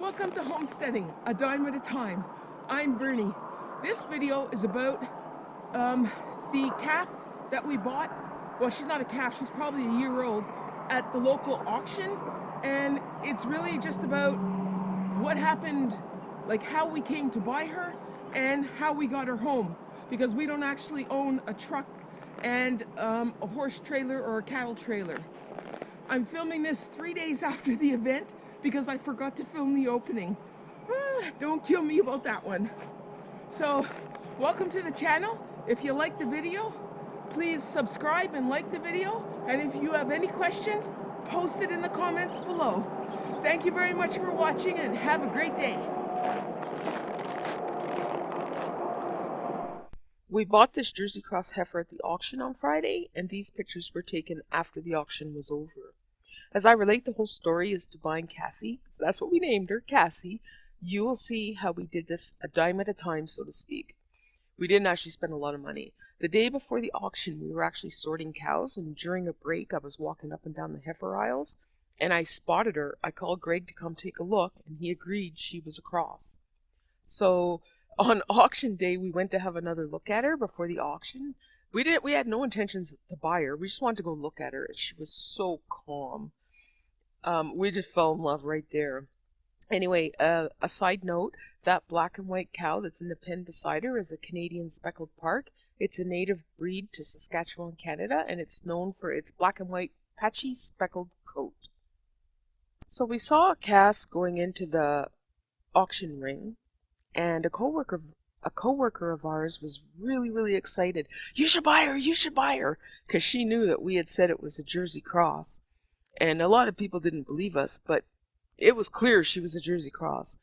Welcome to Homesteading, a dime at a time. I'm Bernie. This video is about the calf that we bought. Well, she's not a calf, she's probably a year old, at the local auction. And it's really just about what happened, like how we came to buy her and how we got her home. Because we don't actually own a truck and a horse trailer or a cattle trailer. I'm filming this 3 days after the event because I forgot to film the opening. Don't kill me about that one. So, welcome to the channel. If you like the video, please subscribe and like the video. And if you have any questions, post it in the comments below. Thank you very much for watching and have a great day. We bought this Jersey Cross Heifer at the auction on Friday, and these pictures were taken after the auction was over. As I relate the whole story as to buying Cassie, that's what we named her, Cassie, you will see how we did this a dime at a time, so to speak. We didn't actually spend a lot of money. The day before the auction, we were actually sorting cows, and during a break, I was walking up and down the heifer aisles, and I spotted her. I called Greg to come take a look, and he agreed she was a cross. So on auction day, we went to have another look at her before the auction. We had no intentions to buy her. We just wanted to go look at her, and she was so calm. We just fell in love right there. Anyway, a side note, that black and white cow that's in the pen beside her is a Canadian speckled park. It's a native breed to Saskatchewan, Canada, and it's known for its black and white patchy speckled coat. So we saw Cass going into the auction ring, and a coworker of ours was really excited. You should buy her, because she knew that we had said it was a Jersey Cross. And a lot of people didn't believe us, but it was clear she was a Jersey Cross.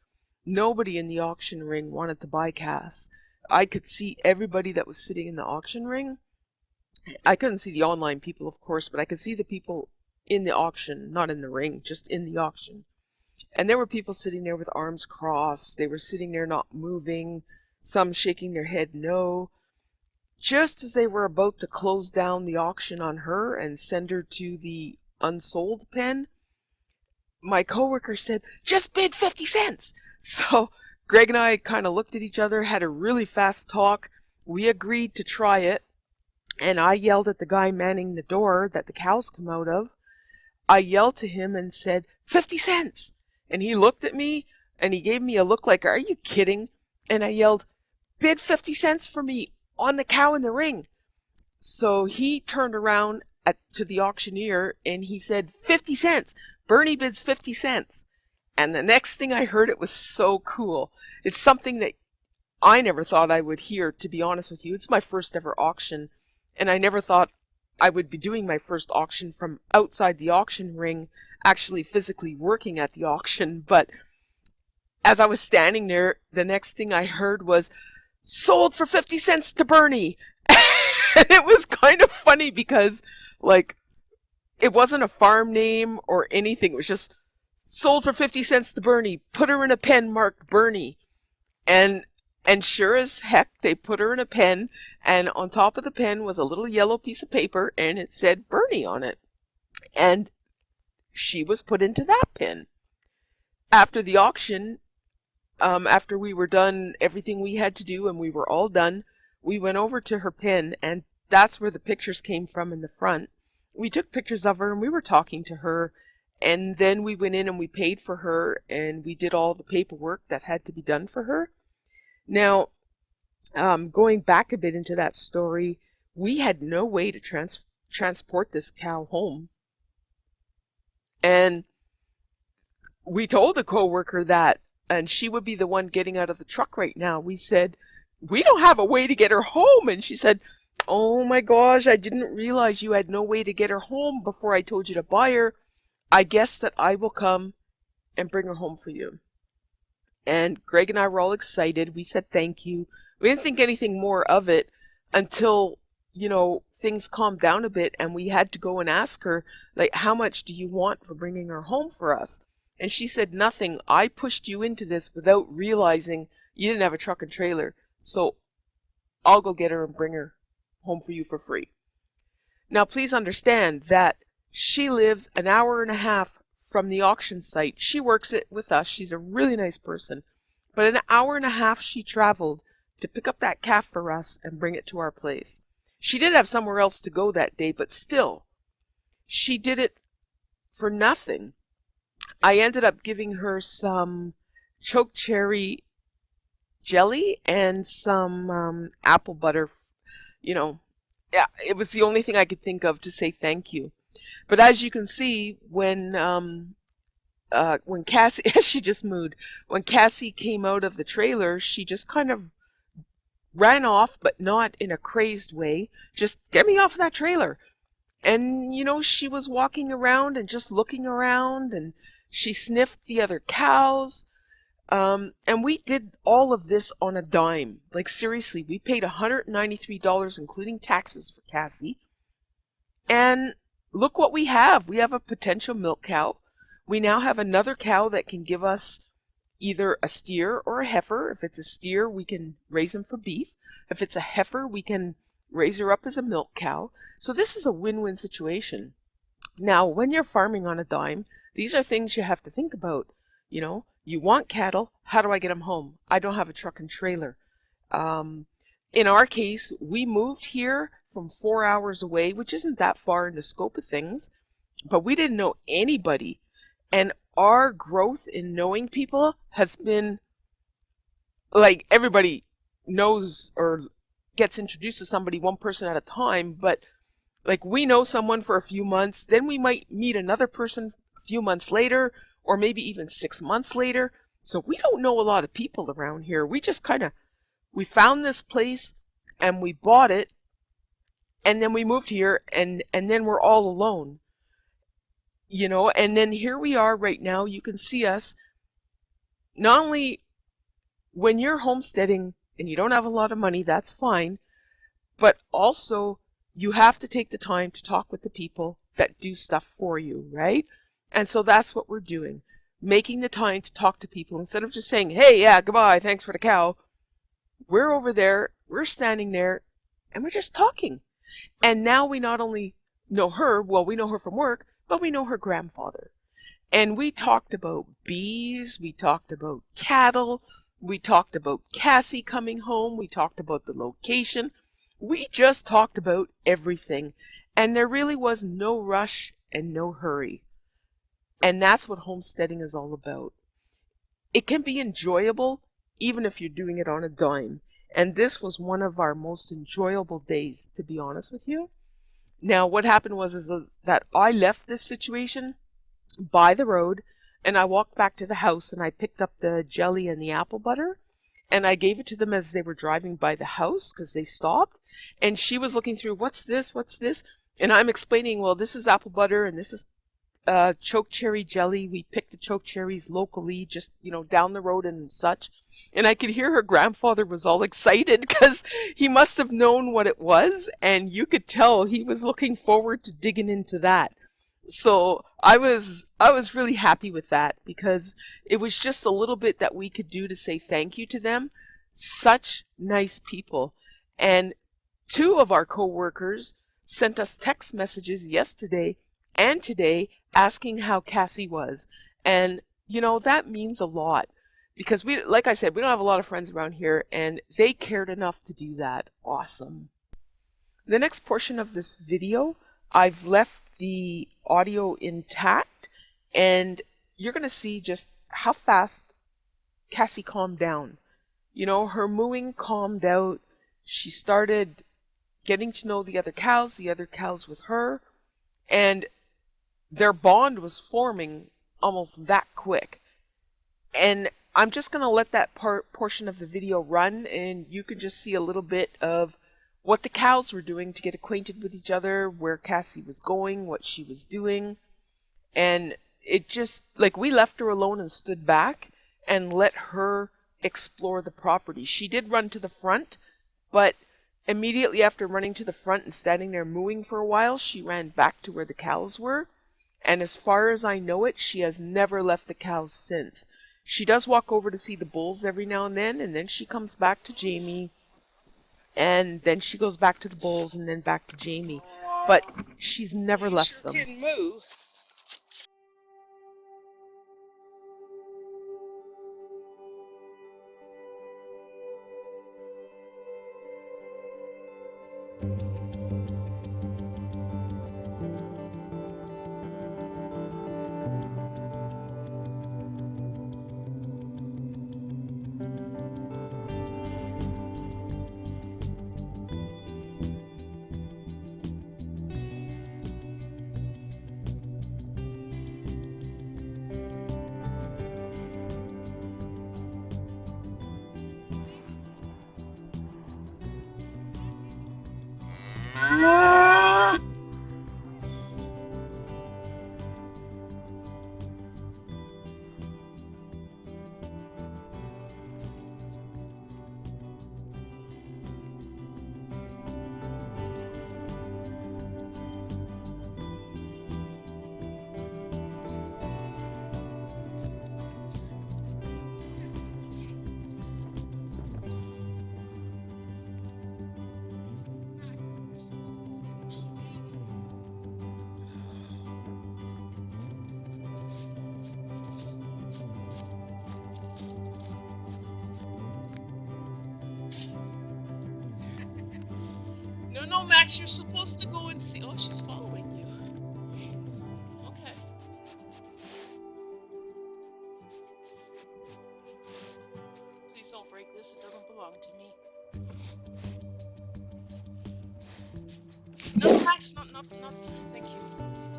Nobody in the auction ring wanted to buy Cass. I could see everybody that was sitting in the auction ring. I couldn't see the online people, of course, but I could see the people in the auction, not in the ring, just in the auction. And there were people sitting there with arms crossed. They were sitting there not moving, some shaking their head no. Just as they were about to close down the auction on her and send her to the unsold pen, my coworker said, just bid 50 cents. So Greg and I kind of looked at each other, had a really fast talk. We agreed to try it, and I yelled at the guy manning the door that the cows come out of. I yelled to him and said, 50 cents. And he looked at me and he gave me a look like, are you kidding? And I yelled, bid 50 cents for me on the cow in the ring. So he turned around to the auctioneer and he said, 50 cents. Bernie bids 50 cents. And the next thing I heard, it was so cool. It's something that I never thought I would hear, to be honest with you. It's my first ever auction, and I never thought I would be doing my first auction from outside the auction ring, actually physically working at the auction. But as I was standing there, the next thing I heard was, sold for 50 cents to Bernie. And it was kind of funny because, like, it wasn't a farm name or anything. It was just sold for 50 cents to Bernie. Put her in a pen marked Bernie. And sure as heck, they put her in a pen, and on top of the pen was a little yellow piece of paper, and it said Bernie on it. And she was put into that pen. After the auction, after we were done everything we had to do and we were all done, we went over to her pen, and that's where the pictures came from in the front. We took pictures of her and we were talking to her, and then we went in and we paid for her and we did all the paperwork that had to be done for her. Now, going back a bit into that story, we had no way to transport this cow home. And we told the coworker that, and she would be the one getting out of the truck right now. We said, we don't have a way to get her home. And she said, oh my gosh, I didn't realize you had no way to get her home before I told you to buy her. I guess that I will come and bring her home for you. And Greg and I were all excited. We said thank you. We didn't think anything more of it until, things calmed down a bit and we had to go and ask her, like, how much do you want for bringing her home for us? And she said, nothing. I pushed you into this without realizing you didn't have a truck and trailer. So I'll go get her and bring her home for you for free. Now, please understand that she lives an hour and a half from the auction site. She works it with us. She's a really nice person. But an hour and a half she traveled to pick up that calf for us and bring it to our place. She did have somewhere else to go that day, but still, she did it for nothing. I ended up giving her some choke cherry jelly and some apple butter. You know, yeah, it was the only thing I could think of to say thank you. But as you can see, when Cassie, she just moved. When Cassie came out of the trailer, she just kind of ran off, but not in a crazed way. Just get me off that trailer. And, she was walking around and just looking around, and she sniffed the other cows. And we did all of this on a dime. Like, seriously, we paid $193, including taxes, for Cassie. And look what we have. We have a potential milk cow. We now have another cow that can give us either a steer or a heifer. If it's a steer, we can raise him for beef. If it's a heifer, we can raise her up as a milk cow. So this is a win-win situation. Now, when you're farming on a dime, these are things you have to think about. You want cattle. How do I get them home? I don't have a truck and trailer. In our case, we moved here from 4 hours away, which isn't that far in the scope of things, but we didn't know anybody. And our growth in knowing people has been like everybody knows or gets introduced to somebody one person at a time, but like we know someone for a few months, then we might meet another person a few months later, or maybe even 6 months later. So we don't know a lot of people around here. We just we found this place and we bought it, and then we moved here, and then we're all alone. And then here we are right now. You can see us. Not only when you're homesteading and you don't have a lot of money, that's fine, but also you have to take the time to talk with the people that do stuff for you, right? And so that's what we're doing, making the time to talk to people instead of just saying, hey, yeah, goodbye, thanks for the cow. We're over there, we're standing there, and we're just talking. And now we not only know her, well, we know her from work, but we know her grandfather. And we talked about bees, we talked about cattle, we talked about Cassie coming home, we talked about the location. We just talked about everything. And there really was no rush and no hurry. And that's what homesteading is all about. It can be enjoyable even if you're doing it on a dime. And this was one of our most enjoyable days, to be honest with you. Now, what happened was that I left this situation by the road, and I walked back to the house, and I picked up the jelly and the apple butter, and I gave it to them as they were driving by the house because they stopped. And she was looking through, what's this? What's this? And I'm explaining, well, this is apple butter, and this is choke cherry jelly. We picked the choke cherries locally, just down the road and such. And I could hear her grandfather was all excited because he must have known what it was, and you could tell he was looking forward to digging into that. So I was really happy with that because it was just a little bit that we could do to say thank you to them. Such nice people. And two of our coworkers sent us text messages yesterday and today asking how Cassie was. And that means a lot because like I said, we don't have a lot of friends around here, and they cared enough to do that. Awesome. The next portion of this video, I've left the audio intact, and you're going to see just how fast Cassie calmed down. Her mooing calmed out. She started getting to know the other cows with her, and their bond was forming almost that quick. And I'm just going to let that portion of the video run, and you can just see a little bit of what the cows were doing to get acquainted with each other, where Cassie was going, what she was doing. And it just, like, we left her alone and stood back and let her explore the property. She did run to the front, but immediately after running to the front and standing there mooing for a while, she ran back to where the cows were. And as far as I know it, she has never left the cows since. She does walk over to see the bulls every now and then she comes back to Jamie, and then she goes back to the bulls, and then back to Jamie. But she's never left them. Can move. No, Max, you're supposed to go and see. Oh, she's following you. Okay. Please don't break this. It doesn't belong to me. No, Max, not, thank you.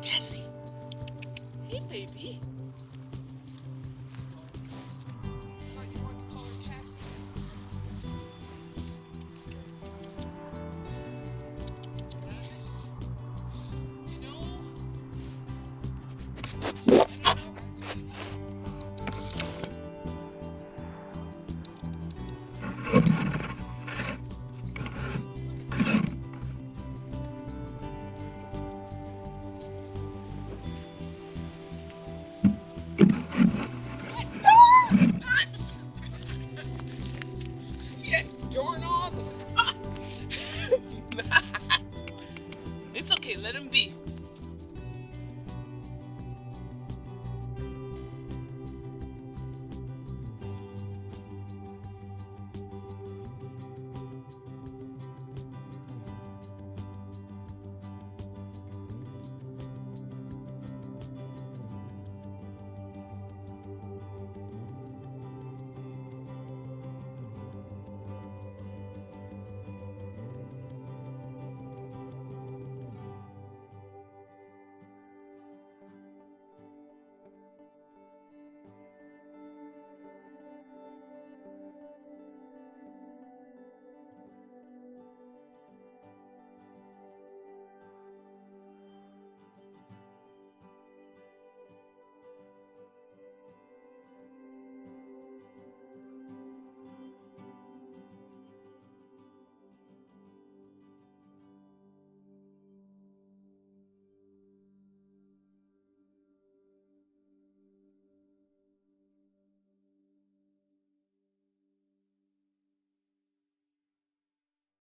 Cassie. Hey, baby. Thought you wanted to call her Cassie. You know, I don't know. Max! Yeah, doorknob. Max. It's okay, let him be.